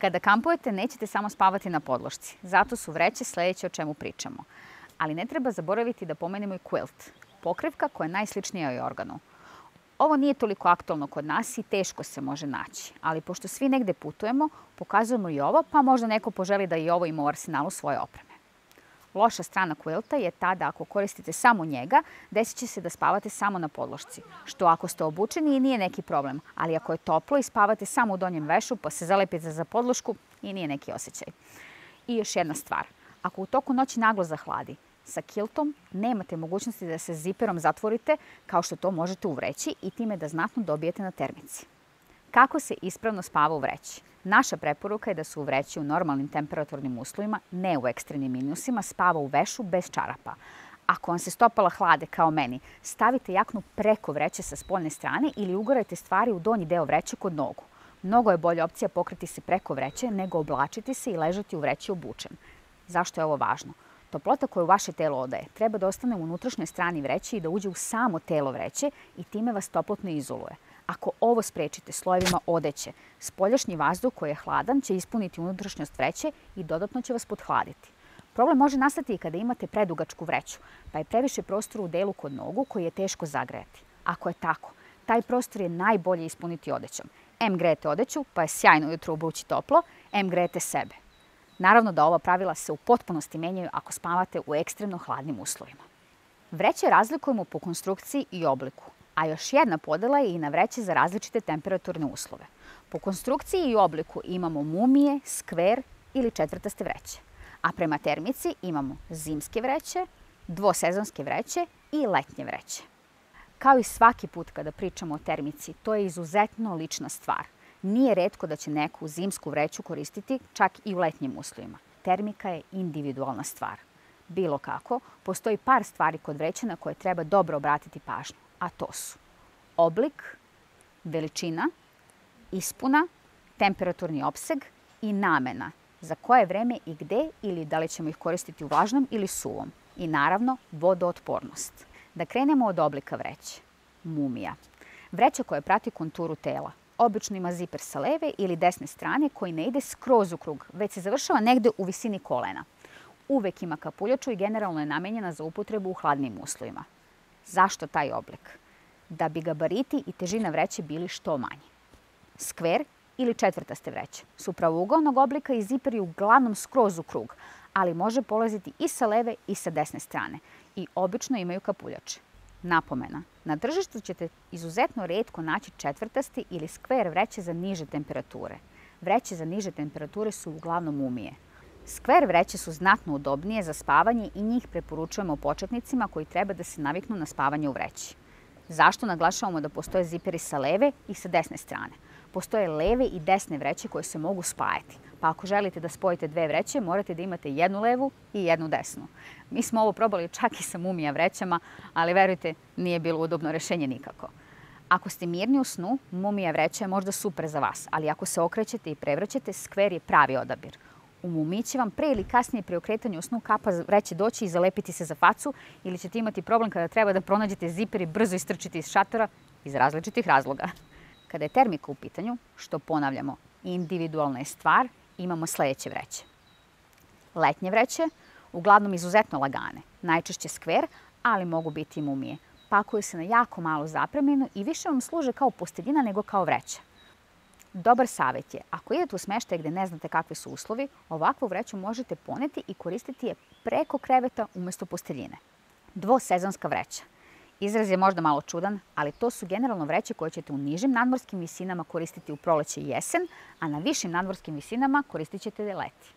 Kada kampujete, nećete samo spavati na podlošci. Zato su vreće sledeće o čemu pričamo. Ali ne treba zaboraviti da pomenemo i quilt, pokrivka koja je najsličnija jorganu. Ovo nije toliko aktualno kod nas i teško se može naći, ali pošto svi negde putujemo, pokazujemo i ovo, pa možda neko poželi da i ovo ima u arsenalu svoje opreme. Loša strana quilta je ta da ako koristite samo njega, desit će se da spavate samo na podlošci, što ako ste obučeni i nije neki problem, ali ako je toplo i spavate samo u donjem vešu pa se zalepite za podlošku i nije neki osjećaj. I još jedna stvar, ako u toku noći naglo zahladi, sa kiltom nemate mogućnosti da se ziperom zatvorite kao što to možete u vreći i time da znatno dobijete na termici. Kako se ispravno spava u vreći? Naša preporuka je da se u vreći u normalnim temperaturnim uslovima, ne u ekstremnim minusima, spava u vešu bez čarapa. Ako vam se stopala hlade kao meni, stavite jaknu preko vreće sa spoljne strane ili ugurajte stvari u donji deo vreće kod nogu. Mnogo je bolja opcija pokriti se preko vreće nego oblačiti se i ležati u vreći obučen. Zašto je ovo važno? Toplota koju vaše telo odaje treba da ostane u unutrašnjoj strani vreće i da uđe u samo telo vreće i time vas toplotno izoluje. Ako ovo sprečite slojevima odeće, spoljašnji vazduh koji je hladan će ispuniti unutrašnjost vreće i dodatno će vas podhladiti. Problem može nastati i kada imate predugačku vreću, pa je previše prostora u delu kod nogu koji je teško zagrejati. Ako je tako, taj prostor je najbolje ispuniti odećom. Em grejete odeću, pa je sjajno ujutro obući toplo, em grejete sebe. Naravno da ova pravila se u potpunosti menjaju ako spavate u ekstremno hladnim uslovima. Vreće razlikujemo po konstrukciji i obliku, a još jedna podela je i na vreće za različite temperaturne uslove. Po konstrukciji i obliku imamo mumije, skver ili četvrtaste vreće, a prema termici imamo zimske vreće, dvosezonske vreće i letnje vreće. Kao i svaki put kada pričamo o termici, to je izuzetno lična stvar. Nije retko da će neko zimsku vreću koristiti čak i u letnjim uslovima. Termika je individualna stvar. Bilo kako, postoji par stvari kod vreće na koje treba dobro obratiti pažnju, a to su oblik, veličina, ispuna, temperaturni opseg i namena, za koje vreme i gde ili da li ćemo ih koristiti u vlažnom ili suvom. I naravno, vodootpornost. Da krenemo od oblika vreće. Mumija. Vreća koja prati konturu tela. Obično ima ziper sa leve ili desne strane koji ne ide skroz u krug, već se završava negde u visini kolena. Uvek ima kapuljaču i generalno je namenjena za upotrebu u hladnim uslovima. Zašto taj oblik? Da bi gabariti i težina vreće bili što manji. Skver ili četvrtaste vreće su pravougolnog oblika i ziper je uglavnom skroz u krug, ali može polaziti i sa leve i sa desne strane i obično imaju kapuljače. Napomena, na tržištu ćete izuzetno retko naći četvrtasti ili skver vreće za niže temperature. Vreće za niže temperature su uglavnom mumije. Skver vreće su znatno udobnije za spavanje i njih preporučujemo početnicima koji treba da se naviknu na spavanje u vreći. Zašto naglašavamo da postoje ziperi sa leve i sa desne strane? Postoje leve i desne vreće koje se mogu spajati. Pa ako želite da spojite dve vreće, morate da imate jednu levu i jednu desnu. Mi smo ovo probali čak i sa mumija vrećama, ali verujte, nije bilo udobno rešenje nikako. Ako ste mirni u snu, mumija vreća je možda super za vas, ali ako se okrećete i prevraćate, skver je pravi odabir. U mumiji će vam pre ili kasnije pri okretanju u snu kapa vreće doći i zalepiti se za facu ili ćete imati problem kada treba da pronađete ziper i brzo istrčite iz šatora iz različitih razloga. Kada je termika u pitanju, što ponavljamo, individualna je stvar, imamo sledeće vreće. Letnje vreće, uglavnom izuzetno lagane, najčešće skver, ali mogu biti i mumije. Pakuju se na jako malu zapreminu i više vam služe kao posteljina nego kao vreća. Dobar savjet je, ako idete u smeštaj gde ne znate kakvi su uslovi, ovakvu vreću možete poneti i koristiti je preko kreveta umesto posteljine. Dvosezonska vreća. Izraz je možda malo čudan, ali to su generalno vreće koje ćete u nižim nadmorskim visinama koristiti u proleće i jesen, a na višim nadmorskim visinama koristit ćete leti.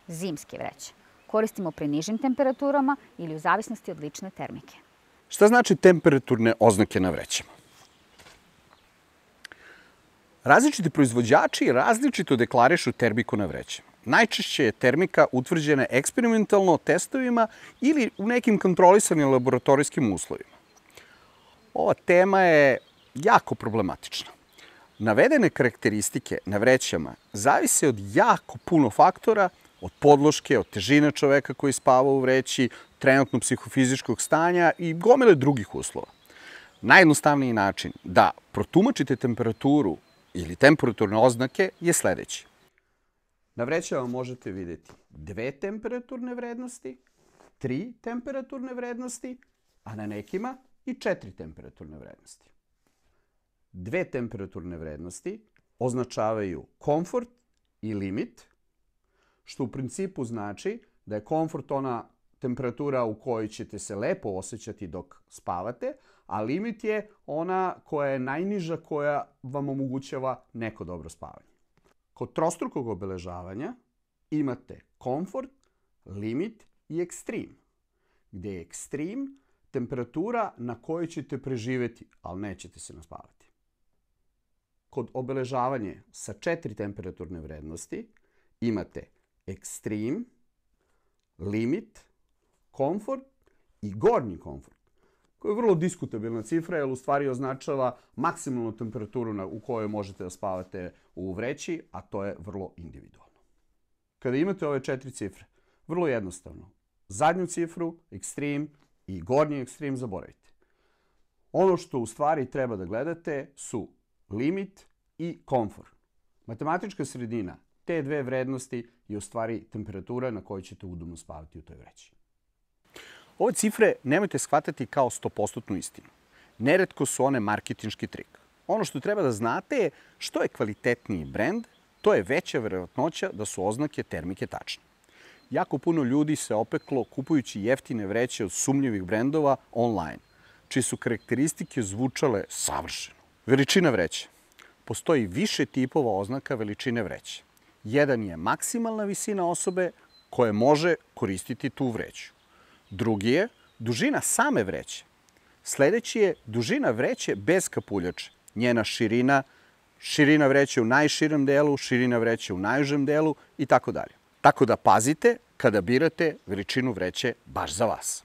Zimske vreće. Koristimo pri nižim temperaturama ili u zavisnosti od lične termike. Šta znači temperaturne oznake na vrećama? Različiti proizvođači različito deklarišu termiku na vrećama. Najčešće je termika utvrđena eksperimentalno testovima ili u nekim kontrolisanim laboratorijskim uslovima. Ova tema je jako problematična. Navedene karakteristike na vrećama zavise od jako puno faktora, od podloške, od težine čoveka koji spava u vreći, trenutno psihofizičkog stanja i gomile drugih uslova. Najjednostavniji način da protumačite temperaturu ili temperaturne oznake je sledeći. Na vrećama možete vidjeti 2 temperaturne vrednosti, 3 temperaturne vrednosti, a na nekima i 4 temperaturne vrednosti. 2 temperaturne vrednosti označavaju komfort i limit, što u principu znači da je komfort ona temperatura u kojoj ćete se lepo osjećati dok spavate, a limit je ona koja je najniža, koja vam omogućava neko dobro spavanje. Kod trostrukog obeležavanja imate komfort, limit i ekstrem, gdje je ekstrem temperatura na kojoj ćete preživjeti, ali nećete se naspavati. Kod obeležavanja sa 4 temperaturne vrednosti imate ekstrem, limit, komfort i gornji komfort, koja je vrlo diskutabilna cifra, jer u stvari označava maksimalnu temperaturu u kojoj možete da spavate u vreći, a to je vrlo individualno. Kada imate ove 4 cifre, vrlo jednostavno, zadnju cifru, ekstrem i gornji ekstrem zaboravite. Ono što u stvari treba da gledate su limit i komfort. Matematička sredina te dve vrednosti je u stvari temperatura na kojoj ćete udobno spavati u toj vreći. Ove cifre nemojte shvatati kao 100% istinu. Neretko su one marketinški trik. Ono što treba da znate je što je kvalitetniji brend, to je veća verovatnoća da su oznake termike tačne. Jako puno ljudi se opeklo kupujući jeftine vreće od sumnjivih brendova online, čije su karakteristike zvučale savršeno. Veličina vreće. Postoji više tipova oznaka veličine vreće. Jedan je maksimalna visina osobe koja može koristiti tu vreću. Drugi je dužina same vreće. Sledeći je dužina vreće bez kapuljače. Njena širina, širina vreće u najširem delu, širina vreće u najužem delu i tako dalje. Tako da pazite kada birate veličinu vreće baš za vas.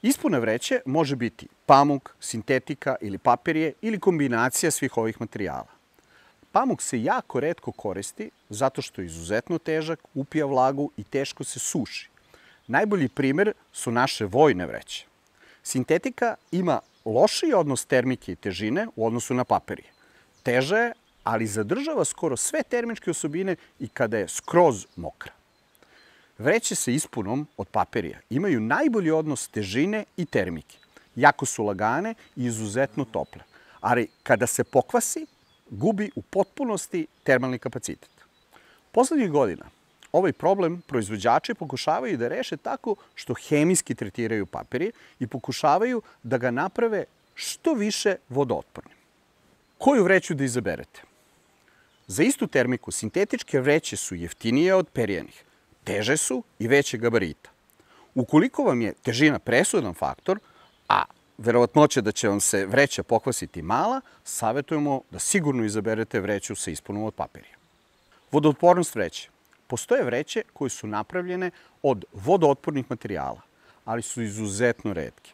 Ispuna vreće može biti pamuk, sintetika ili papirje ili kombinacija svih ovih materijala. Pamuk se jako retko koristi zato što je izuzetno težak, upija vlagu i teško se suši. Najbolji primer su naše vojne vreće. Sintetika ima lošiji odnos termike i težine u odnosu na papirje. Teža je, ali zadržava skoro sve termičke osobine i kada je skroz mokra. Vreće sa ispunom od papirja imaju najbolji odnos težine i termike. Jako su lagane i izuzetno tople, ali kada se pokvasi, gubi u potpunosti termalni kapacitet. Poslednjih godina ovaj problem proizvođači pokušavaju da reše tako što hemijski tretiraju papirje i pokušavaju da ga naprave što više vodootpornim. Koju vreću da izaberete? Za istu termiku sintetičke vreće su jeftinije od perijanih, teže su i veće gabarita. Ukoliko vam je težina presudan faktor, a verovatnoća da će vam se vreća pokvasiti mala, savjetujemo da sigurno izaberete vreću sa ispunom od papirja. Vodootpornost vreće. Postoje vreće koje su napravljene od vodootpornih materijala, ali su izuzetno retke.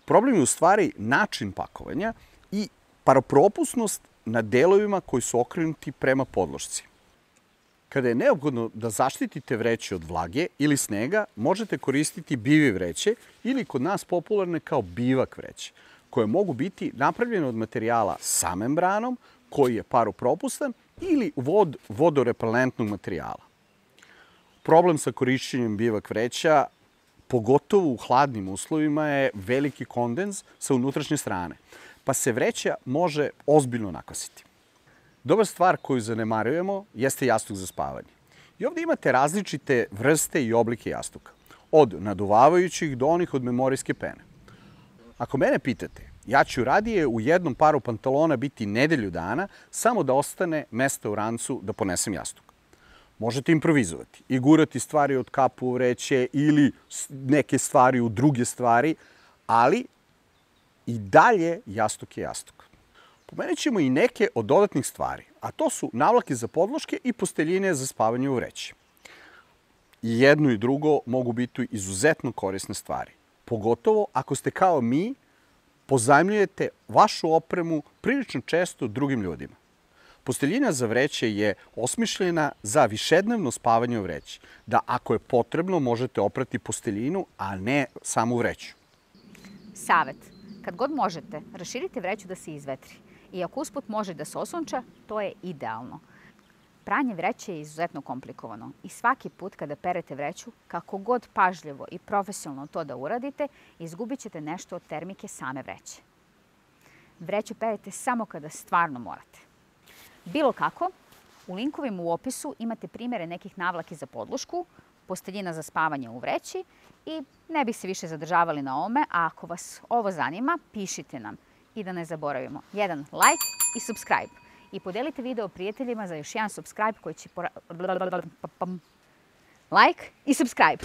Problem je u stvari način pakovanja i paropropusnost na delovima koji su okrenuti prema podlošci. Kada je neophodno da zaštitite vreće od vlage ili snega, možete koristiti bivi vreće ili kod nas popularne kao bivak vreće, koje mogu biti napravljene od materijala sa membranom, koji je paropropustan ili vodorepelentnog materijala. Problem sa korišćenjem bivak vreća, pogotovo u hladnim uslovima, je veliki kondens sa unutrašnje strane, pa se vreća može ozbiljno nakvasiti. Dobra stvar koju zanemarujemo jeste jastuk za spavanje. I ovde imate različite vrste i oblike jastuka, od naduvavajućih do onih od memorijske pene. Ako mene pitate, ja ću radije u jednom paru pantalona biti nedelju dana samo da ostane mesta u rancu da ponesem jastuk. Možete improvizovati i gurati stvari od kapu u vreće ili neke stvari u druge stvari, ali i dalje jastuk je jastuk. Pomenut ćemo i neke od dodatnih stvari, a to su navlake za podloške i posteljine za spavanje u vreći. I jedno i drugo mogu biti izuzetno korisne stvari. Pogotovo ako ste kao mi, pozajmljujete vašu opremu prilično često drugim ljudima. Posteljina za vreće je osmišljena za višednevno spavanje u vreći, da ako je potrebno možete oprati posteljinu, a ne samu vreću. Savet. Kad god možete, raširite vreću da se izvetri. I ako usput može da se osunča, to je idealno. Pranje vreće je izuzetno komplikovano i svaki put kada perete vreću, kako god pažljivo i profesionalno to da uradite, izgubit ćete nešto od termike same vreće. Vreću perete samo kada stvarno morate. Bilo kako, u linkovima u opisu imate primjere nekih navlaki za podlošku, posteljina za spavanje u vreći i ne bih se više zadržavali na ovome, a ako vas ovo zanima, pišite nam. I da ne zaboravimo, jedan like i subscribe. I podelite video prijateljima za još jedan subscribe koji će like i subscribe.